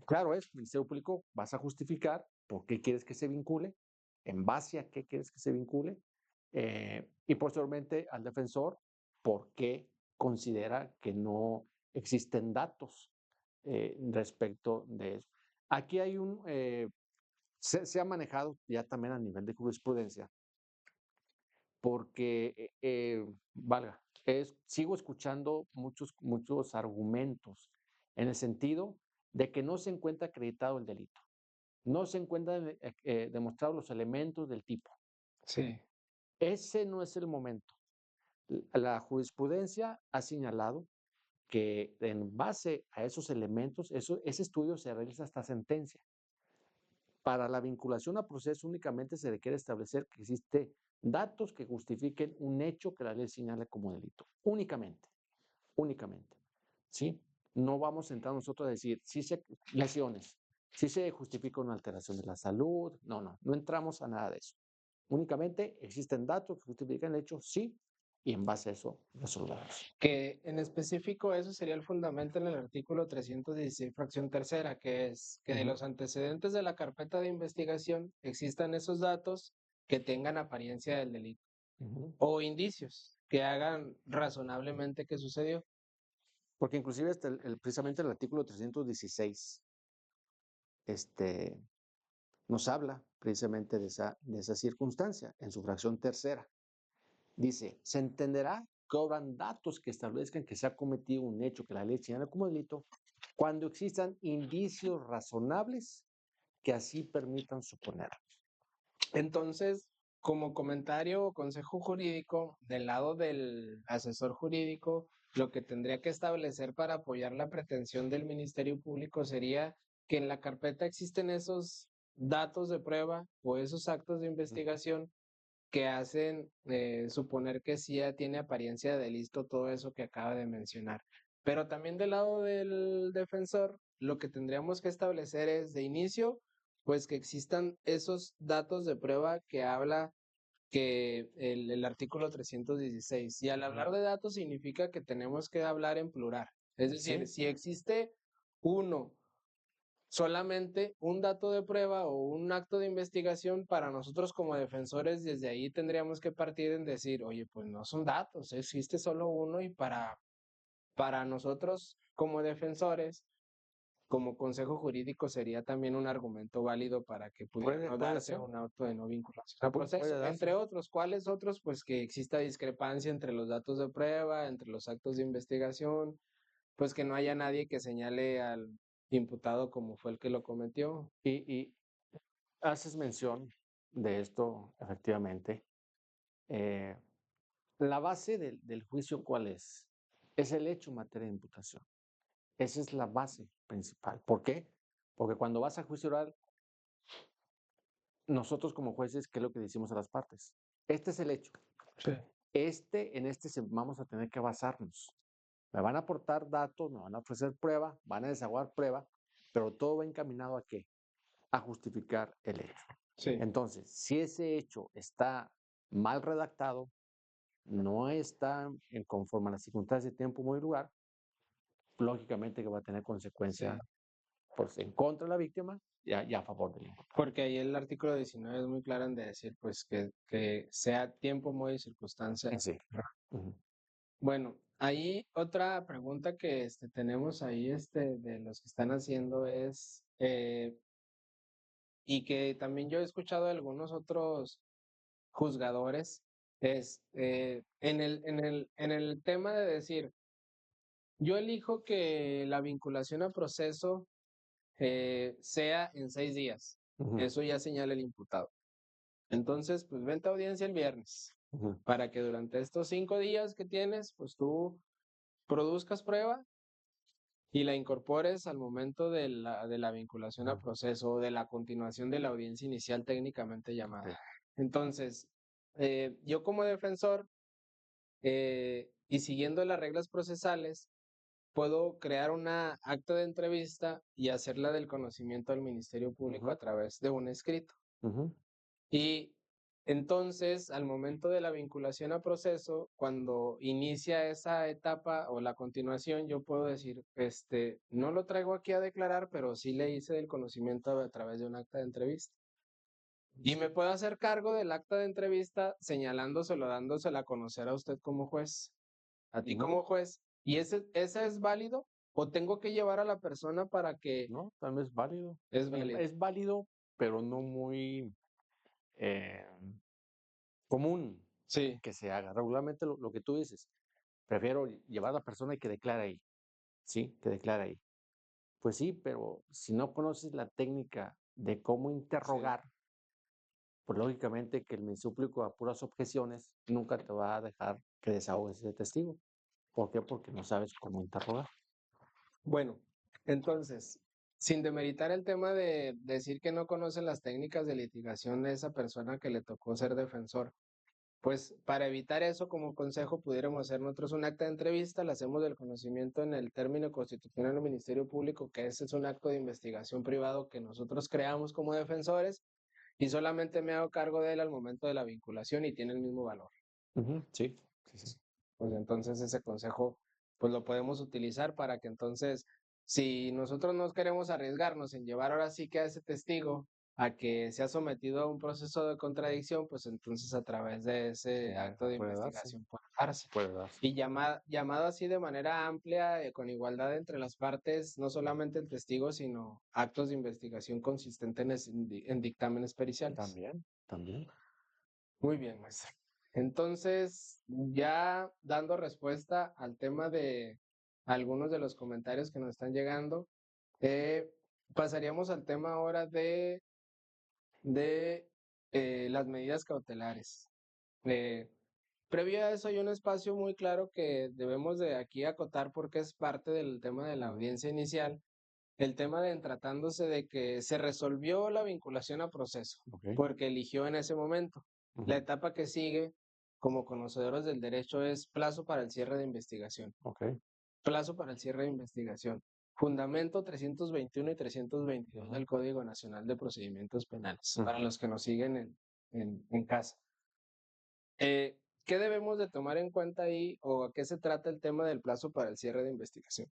Claro es, Ministerio Público, vas a justificar por qué quieres que se vincule, en base a qué quieres que se vincule, y posteriormente al defensor por qué considera que no existen datos respecto de eso. Aquí hay se ha manejado ya también a nivel de jurisprudencia, porque, valga, sigo escuchando muchos argumentos en el sentido de que no se encuentra acreditado el delito, no se encuentran demostrados los elementos del tipo. Sí. Ese no es el momento. La jurisprudencia ha señalado que en base a esos elementos, ese estudio se realiza hasta sentencia. Para la vinculación a proceso únicamente se requiere establecer que existe datos que justifiquen un hecho que la ley señala como delito. Únicamente, únicamente. ¿Sí? No vamos a entrar nosotros a decir, lesiones, si se justifica una alteración de la salud. No, no, no entramos a nada de eso. Únicamente existen datos que justifican el hecho, sí, y en base a eso resolvemos. Que en específico eso sería el fundamento en el artículo 316, fracción tercera, que es que de los antecedentes de la carpeta de investigación existan esos datos que tengan apariencia del delito o indicios que hagan razonablemente que sucedió. Porque inclusive precisamente el artículo 316 nos habla precisamente de esa circunstancia en su fracción tercera. Dice, se entenderá que obran datos que establezcan que se ha cometido un hecho que la ley señala como delito cuando existan indicios razonables que así permitan suponerlo. Entonces, como comentario o consejo jurídico, del lado del asesor jurídico, lo que tendría que establecer para apoyar la pretensión del Ministerio Público sería que en la carpeta existen esos datos de prueba o esos actos de investigación que hacen suponer que sí tiene apariencia de delito todo eso que acaba de mencionar. Pero también del lado del defensor, lo que tendríamos que establecer es de inicio, pues que existan esos datos de prueba que habla que el artículo 316. Y al hablar de datos significa que tenemos que hablar en plural. Es decir, Sí. si existe uno solamente un dato de prueba o un acto de investigación, para nosotros como defensores, desde ahí tendríamos que partir en decir, oye, pues no son datos, existe solo uno y para nosotros como defensores, como consejo jurídico, sería también un argumento válido para que pudiera no Puede darse ser. un auto de no vinculación a proceso. Puede darse. Entre otros, ¿cuáles otros? Pues que exista discrepancia entre los datos de prueba, entre los actos de investigación, pues que no haya nadie que señale al imputado como fue el que lo cometió. Y haces mención de esto, efectivamente. Eh, la base del juicio, ¿cuál es? Es el hecho en materia de imputación. Esa es la base principal. ¿Por qué? Porque cuando vas a juicio oral, nosotros como jueces, ¿qué es lo que decimos a las partes? Este es el hecho. Sí. En este vamos a tener que basarnos. Me van a aportar datos, me van a ofrecer prueba, van a desahogar prueba, pero todo va encaminado a qué? A justificar el hecho. Sí. Entonces, si ese hecho está mal redactado, no está en conforme a las circunstancias de tiempo, modo y lugar, lógicamente que va a tener consecuencias pues, en contra de la víctima y a favor del imputado. Porque ahí el artículo 19 es muy claro en decir, pues, que sea tiempo, modo y circunstancia. Sí. Uh-huh. Bueno, ahí otra pregunta que tenemos ahí de los que están haciendo es, y que también yo he escuchado de algunos otros juzgadores, es en el tema de decir, yo elijo que la vinculación a proceso sea en 6 días. Uh-huh. Eso ya señala el imputado. Entonces, pues vente a audiencia el viernes Uh-huh. para que durante estos 5 días que tienes, pues tú produzcas prueba y la incorpores al momento de la vinculación a proceso o de la continuación de la audiencia inicial técnicamente llamada. Entonces, yo como defensor y siguiendo las reglas procesales, puedo crear una acta de entrevista y hacerla del conocimiento al Ministerio Público a través de un escrito. Uh-huh. Y entonces, al momento de la vinculación a proceso, cuando inicia esa etapa o la continuación, yo puedo decir, no lo traigo aquí a declarar, pero sí le hice del conocimiento a través de un acta de entrevista. Y me puedo hacer cargo del acta de entrevista señalándoselo, dándosela a conocer a usted como juez. a ti Ujú. como juez, y ese es válido, o tengo que llevar a la persona para que ¿No? También es válido. es válido. Es válido, pero no muy eh, común Sí, que se haga. Regularmente lo que tú dices, prefiero llevar a la persona y que declare ahí, ¿sí? Que declare ahí. Pues sí, pero si no conoces la técnica de cómo sí. interrogar, pues lógicamente que el Ministerio Público a puras objeciones nunca te va a dejar que desahogues ese testigo. ¿Por qué? Porque no sabes cómo interrogar. Bueno, entonces, sin demeritar el tema de decir que no conoce las técnicas de litigación de esa persona que le tocó ser defensor, pues para evitar eso, como consejo, pudiéramos hacer nosotros un acta de entrevista, le hacemos del conocimiento en el término constitucional del Ministerio Público, que ese es un acto de investigación privado que nosotros creamos como defensores y solamente me hago cargo de él al momento de la vinculación y tiene el mismo valor. Ujú, sí, sí, sí. Pues entonces ese consejo pues lo podemos utilizar para que entonces, si nosotros no queremos arriesgarnos en llevar ahora sí que a ese testigo a que sea sometido a un proceso de contradicción, pues entonces a través de ese acto de Puede darse, investigación puede darse. puede darse. Y llamado así de manera amplia, con igualdad entre las partes, no solamente el testigo, sino actos de investigación consistentes en dictámenes periciales. También, también. Muy bien, maestro. Entonces, ya dando respuesta al tema de algunos de los comentarios que nos están llegando, eh, pasaríamos al tema ahora de las medidas cautelares. Eh, Previo a eso hay un espacio muy claro que debemos de aquí acotar porque es parte del tema de la audiencia inicial, el tema de tratándose de que se resolvió la vinculación a proceso, Ok. porque eligió en ese momento. La Ujú, etapa que sigue, como conocedores del derecho, es plazo para el cierre de investigación. ok. Plazo para el cierre de investigación. Fundamento 321 y 322 del Código Nacional de Procedimientos Penales, para Ujú. los que nos siguen en casa. ¿Qué debemos de tomar en cuenta ahí o a qué se trata el tema del plazo para el cierre de investigación?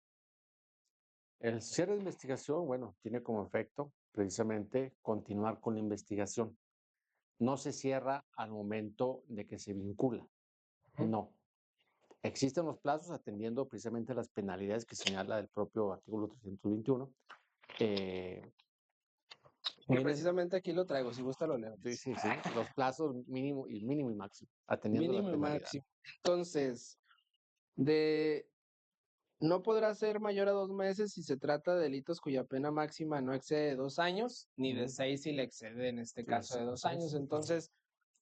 El cierre de investigación, bueno, tiene como efecto precisamente continuar con la investigación. No se cierra al momento de que se vincula. No. Existen los plazos atendiendo precisamente las penalidades que señala el propio artículo 321. Eh, Que en ese- precisamente aquí lo traigo, si gusta lo leo. sí, sí, sí. Los plazos mínimo y máximo, atendiendo la Mínimo y penalidad. máximo. Entonces, de no podrá ser mayor a 2 meses si se trata de delitos cuya pena máxima no excede 2 años, ni de Ujú. 6 si le excede en este Sí, caso sí, de dos así años. es. Entonces,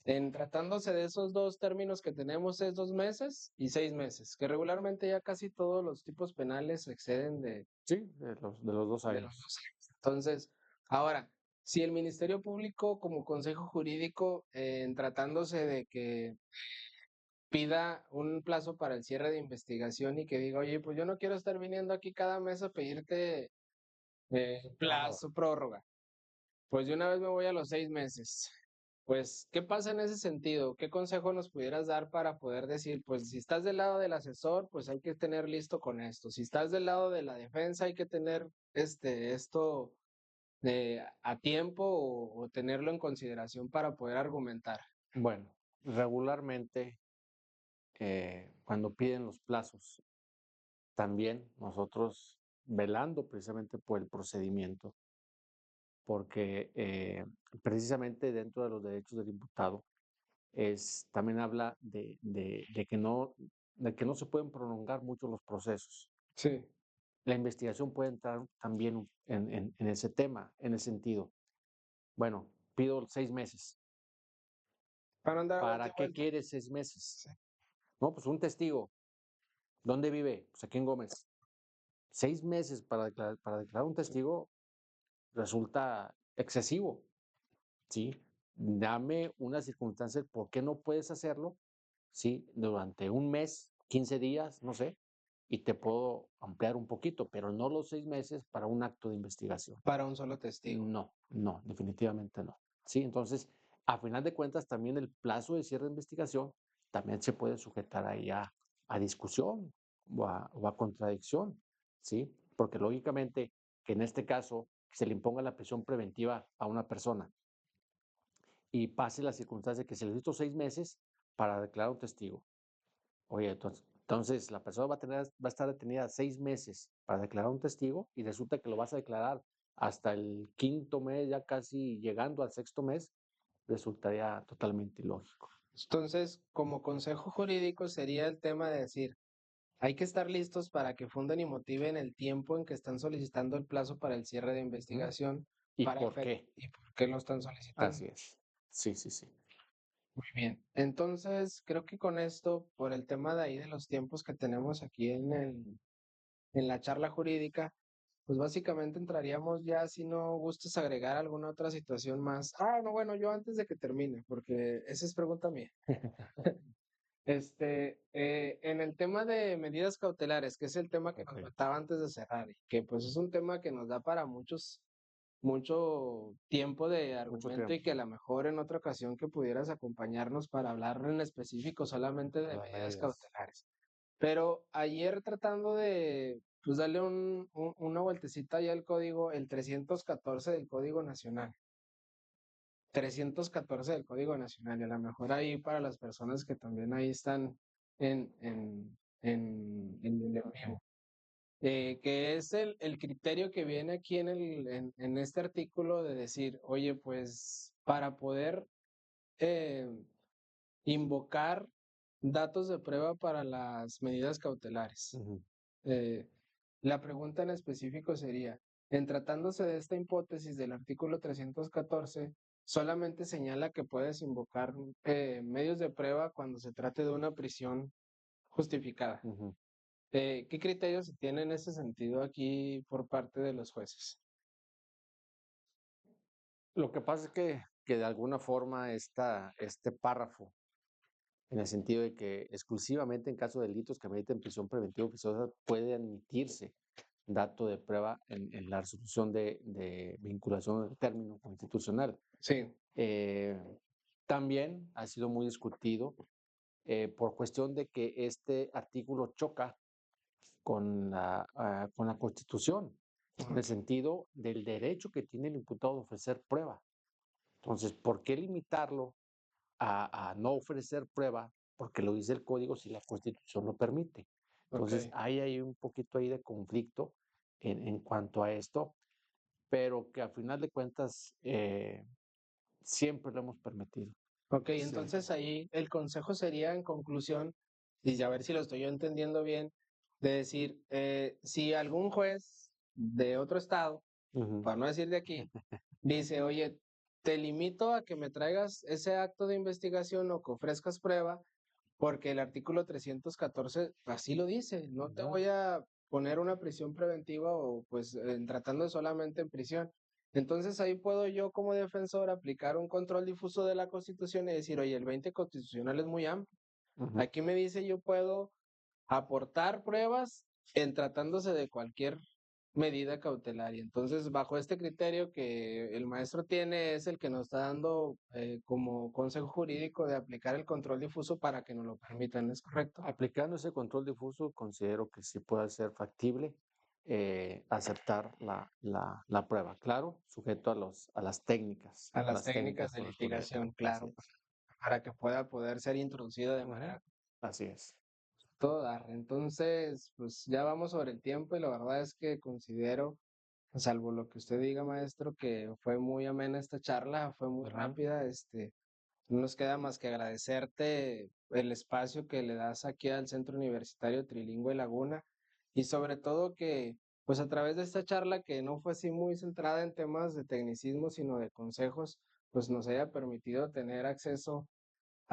en tratándose de esos dos términos que tenemos es 2 meses y 6 meses, que regularmente ya casi todos los tipos penales exceden Sí, de los dos de los años. 2 años. Entonces, ahora, si el Ministerio Público como Consejo Jurídico, en tratándose de que pida un plazo para el cierre de investigación y que diga, oye, pues yo no quiero estar viniendo aquí cada mes a pedirte plazo, prórroga. Pues de una vez me voy a los 6 meses. Pues, ¿qué pasa en ese sentido? ¿Qué consejo nos pudieras dar para poder decir, pues si estás del lado del asesor, pues hay que tener listo con esto. Si estás del lado de la defensa, hay que tener esto a tiempo o tenerlo en consideración para poder argumentar. Bueno, regularmente cuando piden los plazos, también nosotros velando precisamente por el procedimiento, porque precisamente dentro de los derechos del imputado también habla de que no se pueden prolongar mucho los procesos. Sí. La investigación puede entrar también en ese tema, en ese sentido. Bueno, pido 6 meses. Para andar vuelta ¿Para y qué vuelta. quieres 6 meses? Sí. No, pues un testigo. ¿Dónde vive? Pues aquí en Gómez. 6 meses para declarar un testigo resulta excesivo, ¿sí? Dame una circunstancia por qué no puedes hacerlo, ¿sí? Durante un mes, 15 días, no sé, y te puedo ampliar un poquito, pero no los 6 meses para un acto de investigación. Para un solo testigo. No, no, definitivamente no. Sí, entonces, a final de cuentas, también el plazo de cierre de investigación también se puede sujetar ahí a discusión o a contradicción, ¿sí? Porque lógicamente que en este caso se le imponga la prisión preventiva a una persona y pase la circunstancia que se le hizo 6 meses para declarar un testigo. Oye, entonces, Entonces, la persona va a estar detenida 6 meses para declarar un testigo y resulta que lo vas a declarar hasta el quinto mes, ya casi llegando al sexto mes, resultaría totalmente ilógico. Entonces, como consejo jurídico sería el tema de decir, hay que estar listos para que funden y motiven el tiempo en que están solicitando el plazo para el cierre de Ujú. investigación ¿Y para por qué? y por qué lo están solicitando. Así es. Sí, sí, sí. Muy bien. Entonces, creo que con esto, por el tema de ahí de los tiempos que tenemos aquí en la charla jurídica, pues básicamente entraríamos ya, si no gustas agregar alguna otra situación más. Ah, no, bueno, yo antes de que termine, porque esa es pregunta mía. En el tema de medidas cautelares, que es el tema que nos Ok. faltaba antes de cerrar, y que pues es un tema que nos da para mucho tiempo de Mucho argumento tiempo. y que a lo mejor en otra ocasión que pudieras acompañarnos para hablar en específico solamente de Las medidas medidas. cautelares. Pero ayer tratando de pues darle una vueltecita ya al código, el 314 del Código Nacional. 314 del Código Nacional, y a lo mejor ahí para las personas que también ahí están en el en vivo, que es el criterio que viene aquí en este artículo de decir, oye, pues para poder eh, invocar datos de prueba para las medidas cautelares. Ujú. Eh, la pregunta en específico sería, en tratándose de esta hipótesis del artículo 314, solamente señala que puedes invocar medios de prueba cuando se trate de una prisión justificada. Ujú. ¿Qué criterios se tiene en ese sentido aquí por parte de los jueces? Lo que pasa es que de alguna forma este párrafo, en el sentido de que exclusivamente en caso de delitos que ameriten prisión preventiva oficiosa puede admitirse dato de prueba en la resolución de vinculación del término constitucional. Sí, Eh, También ha sido muy discutido por cuestión de que este artículo choca con la Constitución, en el sentido del derecho que tiene el imputado de ofrecer prueba. Entonces, ¿por qué limitarlo a no ofrecer prueba? Porque lo dice el código si la Constitución lo permite. ok. Entonces, hay un poquito ahí de conflicto en cuanto a esto, pero que a final de cuentas siempre lo hemos permitido. Ok, Siempre. entonces ahí el consejo sería en conclusión, y a ver si lo estoy yo entendiendo bien, de decir, si algún juez de otro estado, Ujú. para no decir de aquí, dice, oye, te limito a que me traigas ese acto de investigación o que ofrezcas prueba, porque el artículo 314 así lo dice, no te Ujú. voy a poner una prisión preventiva o pues tratando solamente en prisión. Entonces ahí puedo yo como defensor aplicar un control difuso de la Constitución y decir, oye, el 20 constitucional es muy amplio. Ujú. Aquí me dice yo puedo aportar pruebas en tratándose de cualquier medida cautelar. Y entonces, bajo este criterio que el maestro tiene, es el que nos está dando como consejo jurídico de aplicar el control difuso para que nos lo permitan, ¿es correcto? Aplicando ese control difuso, considero que sí puede ser factible aceptar la prueba. Claro, sujeto A a las las técnicas técnicas de correspondientes. litigación, Así claro, es. para que pueda poder ser introducido de Ujú. manera Así es. toda. Entonces, pues ya vamos sobre el tiempo y la verdad es que considero, salvo lo que usted diga, maestro, que fue muy amena esta charla, fue muy Ujú. rápida, no nos queda más que agradecerte el espacio que le das aquí al Centro Universitario Trilingüe Laguna y sobre todo que, pues a través de esta charla que no fue así muy centrada en temas de tecnicismo, sino de consejos, pues nos haya permitido tener acceso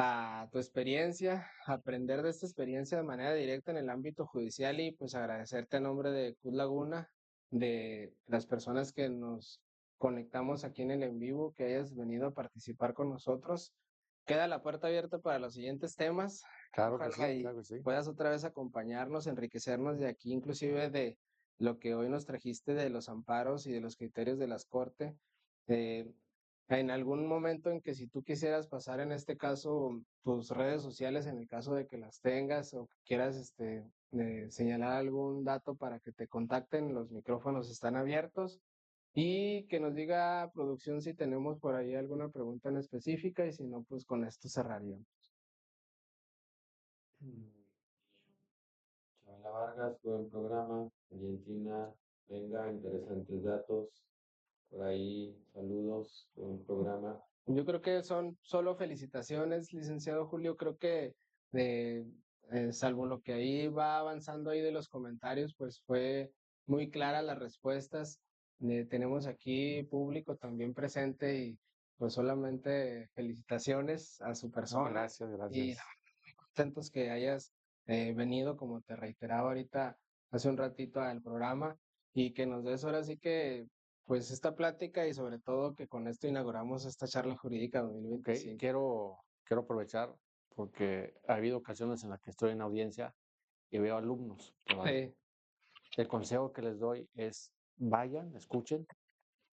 a tu experiencia, aprender de esta experiencia de manera directa en el ámbito judicial y pues agradecerte a nombre de CUT Laguna, de las personas que nos conectamos aquí en el en vivo, que hayas venido a participar con nosotros. Queda la puerta abierta para los siguientes temas. Claro que Ojalá sí, y claro que sí. puedas otra vez acompañarnos, enriquecernos de aquí, inclusive de lo que hoy nos trajiste de los amparos y de los criterios de las Cortes. Eh, en algún momento en que si tú quisieras pasar en este caso tus redes sociales, en el caso de que las tengas o que quieras señalar algún dato para que te contacten, los micrófonos están abiertos y que nos diga producción si tenemos por ahí alguna pregunta en específica y si no, pues con esto cerraríamos. Mm. Daniela Vargas, buen programa. Argentina, venga, interesantes datos. Por ahí, saludos, buen programa. Yo creo que son solo felicitaciones, licenciado Julio. Creo que de, salvo lo que ahí va avanzando ahí de los comentarios, pues fue muy clara las respuestas. Tenemos aquí público también presente y pues solamente felicitaciones a su No, persona gracias, y gracias. contentos que hayas venido, como te reiteraba ahorita hace un ratito al programa y que nos des ahora sí que pues esta plática y sobre todo que con esto inauguramos esta charla jurídica Ok, 2025. quiero aprovechar porque ha habido ocasiones en las que estoy en audiencia y veo alumnos todavía. Sí, El consejo que les doy es vayan, escuchen,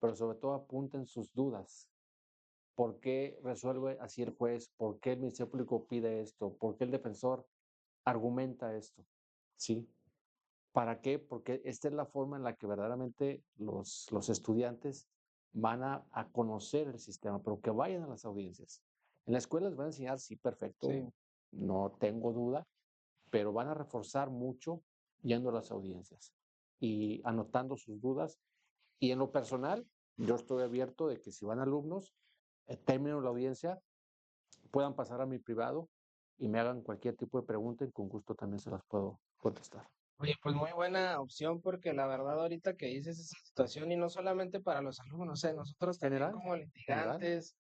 pero sobre todo apunten sus dudas. ¿Por qué resuelve así el juez? ¿Por qué el Ministerio Público pide esto? ¿Por qué el defensor argumenta esto? ¿Sí? ¿Para qué? Porque esta es la forma en la que verdaderamente los estudiantes van a conocer el sistema, pero que vayan a las audiencias. En la escuela les van a enseñar, sí, perfecto, sí. no tengo duda, pero van a reforzar mucho yendo a las audiencias y anotando sus dudas. Y en lo personal, yo estoy abierto de que si van alumnos, termino la audiencia, puedan pasar a mi privado y me hagan cualquier tipo de pregunta y con gusto también se las puedo contestar. Oye, pues muy buena opción porque la verdad ahorita que dices esa situación y no solamente para los alumnos, nosotros también General, como general. litigantes,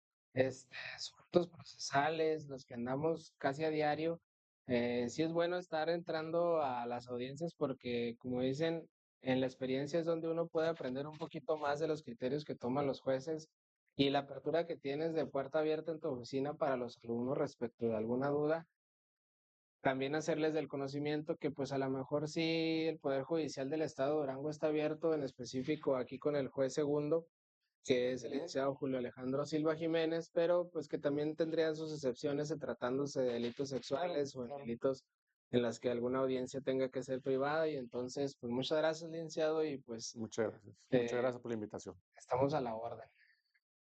sujetos procesales, los que andamos casi a diario, sí es bueno estar entrando a las audiencias porque como dicen, en la experiencia es donde uno puede aprender un poquito más de los criterios que toman los jueces y la apertura que tienes de puerta abierta en tu oficina para los alumnos respecto de alguna duda también hacerles del conocimiento que pues a lo mejor sí el Poder Judicial del Estado de Durango está abierto, en específico aquí con el juez segundo, que es el licenciado Julio Alejandro Silva Jiménez, pero pues que también tendrían sus excepciones en tratándose de delitos sexuales o en delitos en las que alguna audiencia tenga que ser privada y entonces pues muchas gracias licenciado y pues Muchas gracias. Muchas eh, gracias por la invitación. estamos a la orden.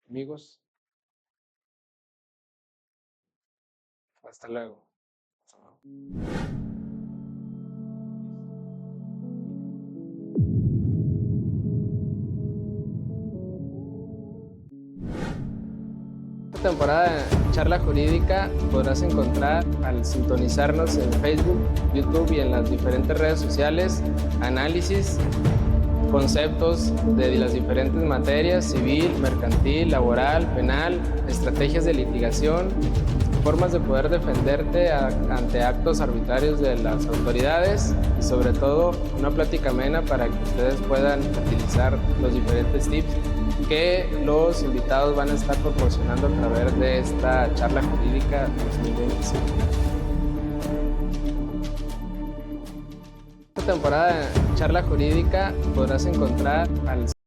Amigos, hasta luego. Esta temporada de Charla Jurídica podrás encontrar al sintonizarnos en Facebook, YouTube y en las diferentes redes sociales análisis, conceptos de las diferentes materias, civil, mercantil, laboral, penal, estrategias de litigación, formas de poder defenderte ante actos arbitrarios de las autoridades y sobre todo una plática amena para que ustedes puedan utilizar los diferentes tips que los invitados van a estar proporcionando a través de esta charla jurídica 2025. Esta temporada de charla jurídica podrás encontrar al